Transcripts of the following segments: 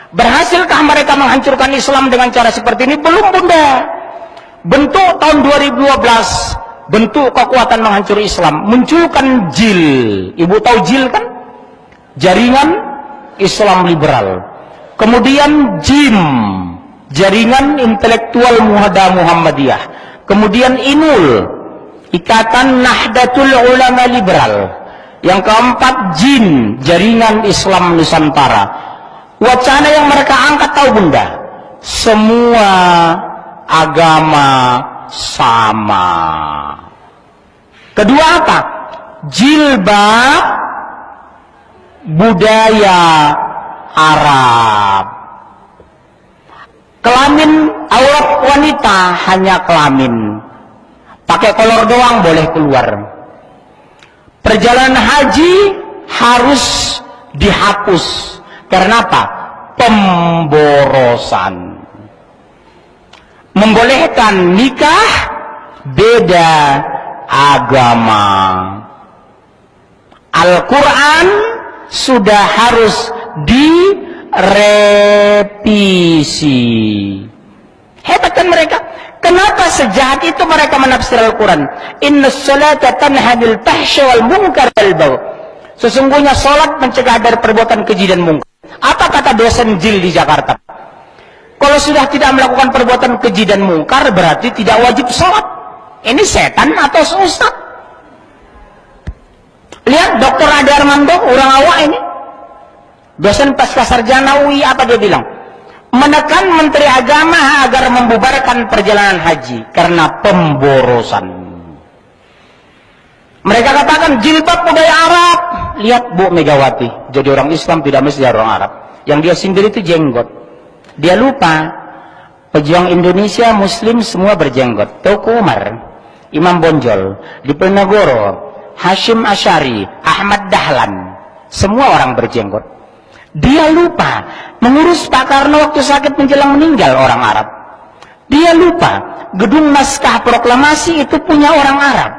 Berhasilkah mereka menghancurkan Islam dengan cara seperti ini? Belum, Bunda. Bentuk tahun 2012, bentuk kekuatan menghancur Islam, munculkan JIL. Ibu tahu JIL kan? Jaringan Islam Liberal. Kemudian JIM, Jaringan Intelektual Muhada Muhammadiyah. Kemudian INUL, Ikatan Nahdlatul Ulama Liberal. Yang keempat JIN, Jaringan Islam Nusantara. Wacana yang mereka angkat tahu, Bunda? Semua agama sama. Kedua apa? Jilbab budaya Arab. Kelamin aurat wanita hanya kelamin. Pakai kolor doang boleh keluar. Perjalanan haji harus dihapus. Karena apa? Pemborosan. Membolehkan nikah beda agama. Al-Quran sudah harus direvisi. Hebat kan mereka? Kenapa sejahat itu mereka menafsir Al-Quran? Inna sholata tanha 'anil fahsyi wal munkar wal baghi. Sesungguhnya sholat mencegah dari perbuatan keji dan mungkar. Apa kata dosen JIL di Jakarta? Kalau sudah tidak melakukan perbuatan keji dan mungkar, berarti tidak wajib sholat. Ini setan atau ustaz? Lihat Dr. Ade Armando, orang awak ini, dosen pascasarjana UI, apa dia bilang? Menekan Menteri Agama agar membubarkan perjalanan haji karena pemborosan. Mereka katakan jilbab budaya Arab. Lihat Bu Megawati, jadi orang Islam tidak mesti orang Arab. Yang dia sindir itu jenggot. Dia lupa pejuang Indonesia Muslim semua berjenggot. Teuku Umar, Imam Bonjol, Diponegoro, Hashim Asy'ari, Ahmad Dahlan, semua orang berjenggot. Dia lupa mengurus Pak Karno waktu sakit menjelang meninggal orang Arab. Dia lupa gedung naskah proklamasi itu punya orang Arab.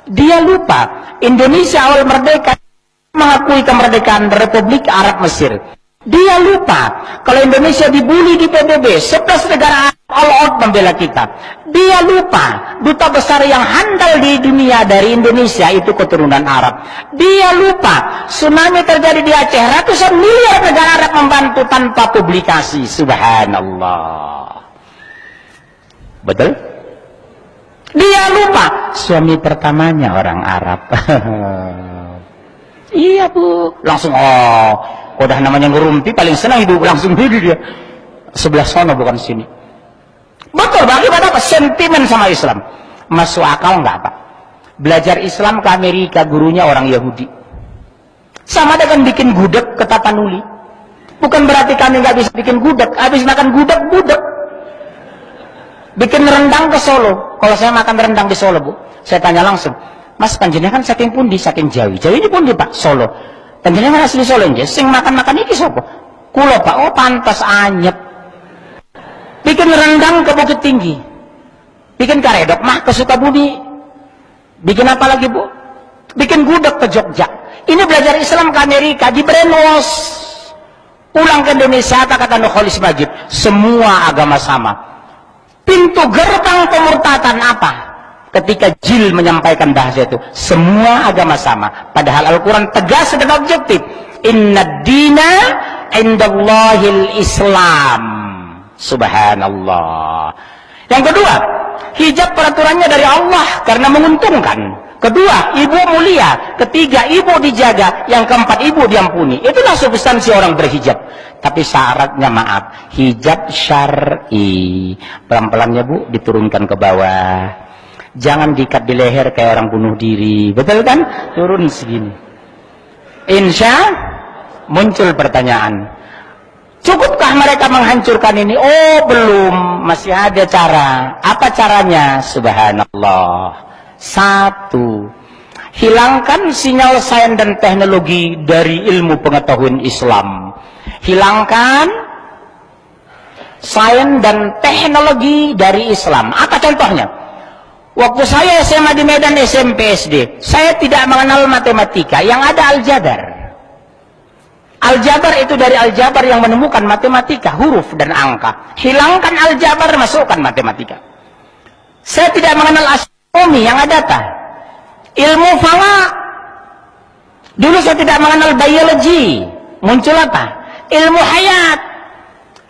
Dia lupa Indonesia awal merdeka mengakui kemerdekaan Republik Arab Mesir. Dia lupa kalau Indonesia dibully di PBB, 11 negara Arab all out membela kita. Dia lupa duta besar yang handal di dunia dari Indonesia itu keturunan Arab. Dia lupa tsunami terjadi di Aceh, ratusan miliar negara Arab membantu tanpa publikasi. Subhanallah. Betul? Dia lupa suami pertamanya orang Arab. Iya Bu, langsung udah namanya ngerumpi paling senang ibu langsung diri dia sebelah sana bukan sini. Betul, bagaimana apa? Sentimen sama Islam. Masuk akal nggak Pak? Belajar Islam ke Amerika, gurunya orang Yahudi. Sama dengan bikin gudeg ke Tapanuli. Bukan berarti kami nggak bisa bikin gudeg. Habis makan gudeg, budeg. Bikin rendang ke Solo. Kalau saya makan rendang di Solo Bu, saya tanya langsung, Mas panjenengan saking pundi? Saking Jawi. Jawi ini pundi Pak? Solo. Panjenengan asli Solo nggih? Sing makan-makan iki sapa? Kula Pak. Oh pantas anyep. Bikin rendang ke Bukit Tinggi. Bikin karedok mah ke Sukabumi. Bikin apa lagi Bu? Bikin gudeg ke Jogja. Ini belajar Islam ke Amerika, di brainwash. Pulang ke Indonesia, kata Nurholis Majid, semua agama sama. Pintu gerbang pemurtatan apa? Ketika JIL menyampaikan bahasa itu, semua agama sama. Padahal Al-Quran tegas dan objektif. Inna dina indallahil Islam. Subhanallah. Yang kedua, hijab peraturannya dari Allah karena menguntungkan. Kedua, ibu mulia. Ketiga, ibu dijaga. Yang keempat, ibu diampuni. Itulah substansi orang berhijab. Tapi syaratnya maaf, hijab syar'i. Pelan-pelannya Bu, diturunkan ke bawah. Jangan diikat di leher kayak orang bunuh diri. Betul kan? Turun segini. Insya muncul pertanyaan, cukupkah mereka menghancurkan ini? Oh belum, masih ada cara. Apa caranya? Subhanallah. Satu, hilangkan sinyal sains dan teknologi dari ilmu pengetahuan Islam. Hilangkan sains dan teknologi dari Islam. Apa contohnya? Waktu saya SMA di Medan, SMP, SD, saya tidak mengenal matematika, yang ada aljabar. Aljabar itu dari aljabar yang menemukan matematika, huruf dan angka. Hilangkan aljabar, masukkan matematika. Saya tidak mengenal astronomi yang ada data. Ilmu falak. Dulu saya tidak mengenal biologi. Muncul apa? Ilmu hayat.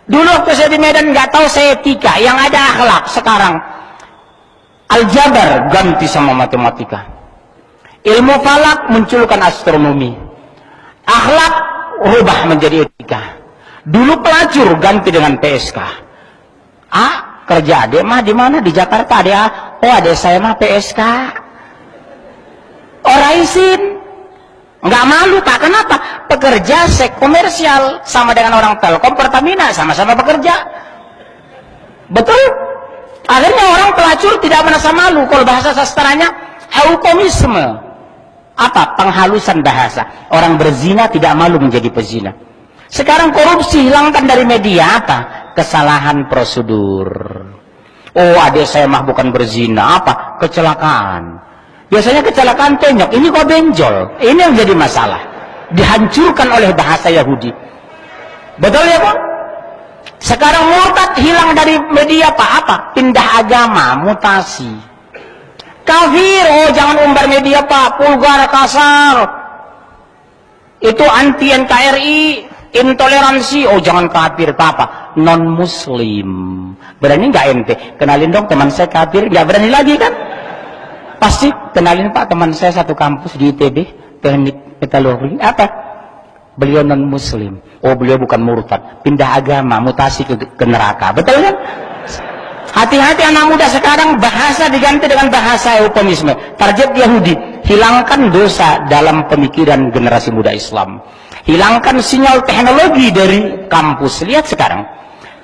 Dulu waktu saya di Medan nggak tahu saya etika, yang ada akhlak. Sekarang aljabar ganti sama matematika. Ilmu falak munculkan astronomi. Akhlak rubah menjadi etika. Dulu pelacur ganti dengan PSK. Kerja adek mah di mana? Di Jakarta adek. Oh adek saya mah PSK. Orang izin. Nggak malu tak? Kenapa? Pekerja seks komersial sama dengan orang Telkom, Pertamina, sama-sama bekerja. Betul? Akhirnya orang pelacur tidak merasa malu. Kalau bahasa sastranya eufemisme. Apa? Penghalusan bahasa. Orang berzina tidak malu menjadi pezina. Sekarang korupsi hilangkan dari media apa? Kesalahan prosedur. Oh adik saya mah bukan berzina. Apa? Kecelakaan. Biasanya kecelakaan tenyok. Ini kok benjol. Ini yang jadi masalah. Dihancurkan oleh bahasa Yahudi. Betul ya Pak? Sekarang murtad hilang dari media apa? Pindah agama, mutasi. Kafir, oh jangan umbar media Pak, vulgar, kasar. Itu anti NKRI, intoleransi, oh jangan kafir, apa? Non muslim. Berani nggak ente? Kenalin dong teman saya kafir, nggak berani lagi kan? Pasti kenalin Pak, teman saya satu kampus di ITB, teknik metalurgi, apa? Beliau non muslim. Oh beliau bukan murtad, pindah agama, mutasi ke neraka. Betul kan? Hati-hati anak muda sekarang, bahasa diganti dengan bahasa eufemisme. Target Yahudi, hilangkan dosa dalam pemikiran generasi muda Islam. Hilangkan sinyal teknologi dari kampus. Lihat sekarang,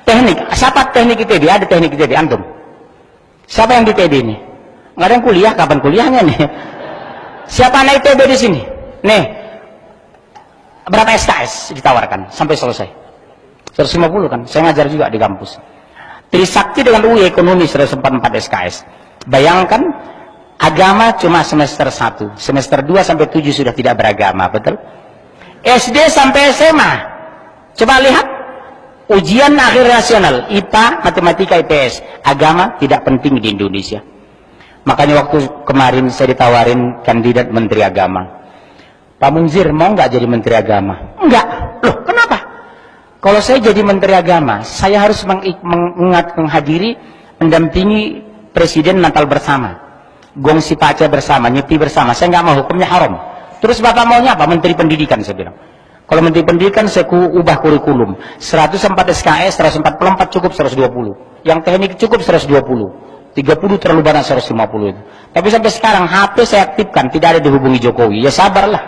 teknik. Siapa teknik ITB? Ada teknik ITB, antum? Siapa yang di ITB ini? Nggak ada yang kuliah, kapan kuliahnya nih? Siapa anak ITB di sini? Nih, berapa SKS ditawarkan sampai selesai? 150 kan? Saya ngajar juga di kampus. Trisakti dengan UI ekonomi 144 SKS. Bayangkan, agama cuma semester 1. Semester 2 sampai 7 sudah tidak beragama, betul? SD sampai SMA. Coba lihat, ujian akhir nasional, IPA, matematika, IPS. Agama tidak penting di Indonesia. Makanya waktu kemarin saya ditawarin kandidat Menteri Agama. Pak Munzir, mau nggak jadi Menteri Agama? Enggak. Loh, kenapa? Kalau saya jadi Menteri Agama, saya harus menghadiri, mendampingi Presiden Natal bersama, gongsi paca bersama, nyepi bersama. Saya nggak mau, hukumnya haram. Terus Bapak maunya apa? Menteri Pendidikan, saya bilang. Kalau Menteri Pendidikan, saya ubah kurikulum. 104 SKS, 144 cukup 120. Yang teknik cukup 120. 30 terlalu banyak 150 itu. Tapi sampai sekarang HP saya aktifkan, tidak ada dihubungi Jokowi. Ya sabarlah.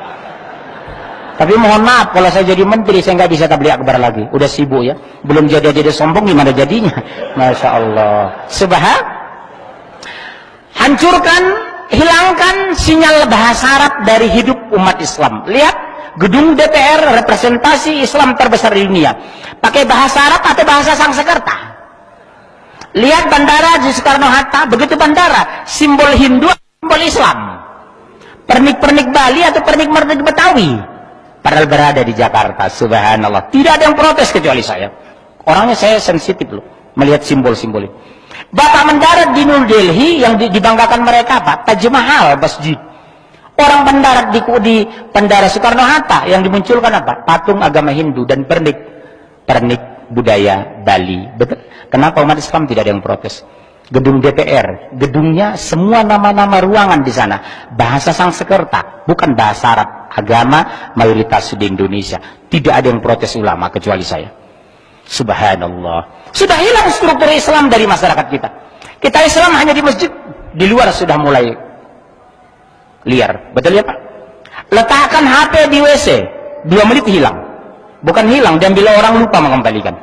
Tapi mohon maaf, kalau saya jadi menteri, saya nggak bisa tabligh akbar lagi. Udah sibuk ya. Belum jadi sombong, gimana jadinya? Masya Allah. Hancurkan, hilangkan sinyal bahasa Arab dari hidup umat Islam. Lihat, gedung DPR representasi Islam terbesar di dunia. Pakai bahasa Arab atau bahasa Sanskerta? Lihat bandara di Soekarno-Hatta, begitu bandara, simbol Hindu, simbol Islam. Pernik-pernik Bali atau pernik-pernik Betawi. Padahal berada di Jakarta, subhanallah. Tidak ada yang protes kecuali saya. Orangnya saya sensitif loh, melihat simbol-simbol itu. Bapak mendarat di New Delhi, yang dibanggakan mereka apa? Taj Mahal, masjid. Orang mendarat di Bandara Soekarno-Hatta, yang dimunculkan apa? Patung agama Hindu dan pernik budaya Bali. Betul? Kenapa umat Islam tidak ada yang protes? Gedung DPR, gedungnya semua nama-nama ruangan di sana bahasa Sanskerta, bukan bahasa Arab. Agama mayoritas di Indonesia, tidak ada yang protes ulama kecuali saya. Subhanallah. Sudah hilang struktur Islam dari masyarakat kita. Kita Islam hanya di masjid, di luar sudah mulai liar. Betul ya Pak? Letakkan HP di WC, 2 menit hilang. Bukan hilang, diambil orang, lupa mengembalikan.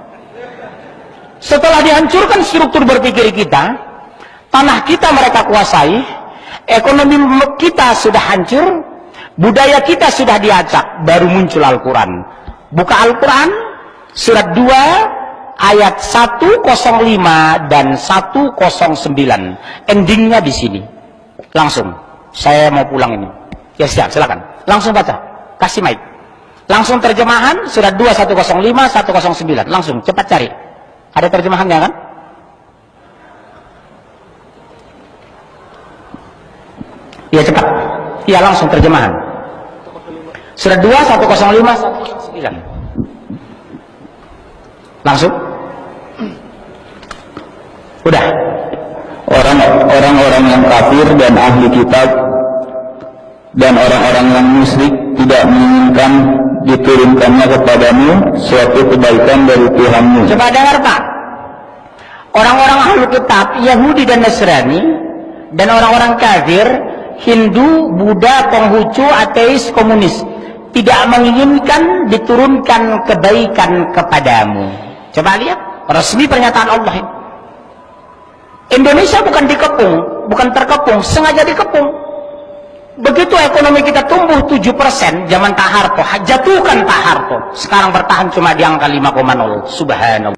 Setelah dihancurkan struktur berpikir kita, tanah kita mereka kuasai, ekonomi kita sudah hancur, budaya kita sudah diacak, baru muncul Al-Quran. Buka Al-Quran, surat 2, ayat 105 dan 109. Endingnya di sini. Langsung, saya mau pulang ini. Ya siap, silakan. Langsung baca, kasih mic. Langsung terjemahan surat 2 105 109. Langsung cepat cari. Ada terjemahannya kan? Iya cepat. Iya langsung terjemahan. Surat 2 105 109. Langsung. Udah. Orang-orang yang kafir dan ahli kitab dan orang-orang yang musyrik tidak menginginkan diturunkannya kepadamu suatu kebaikan dari Tuhanmu. Coba dengar Pak. Orang-orang ahli kitab, Yahudi dan Nasrani, dan orang-orang kafir, Hindu, Buddha, Konghucu, ateis, komunis, tidak menginginkan diturunkan kebaikan kepadamu. Coba lihat, resmi pernyataan Allah ini. Indonesia bukan dikepung, bukan terkepung, sengaja dikepung. Begitu ekonomi kita tumbuh 7% zaman Pak Harto, jatuhkan Pak Harto. Sekarang bertahan cuma di angka 5,0. Subhanallah.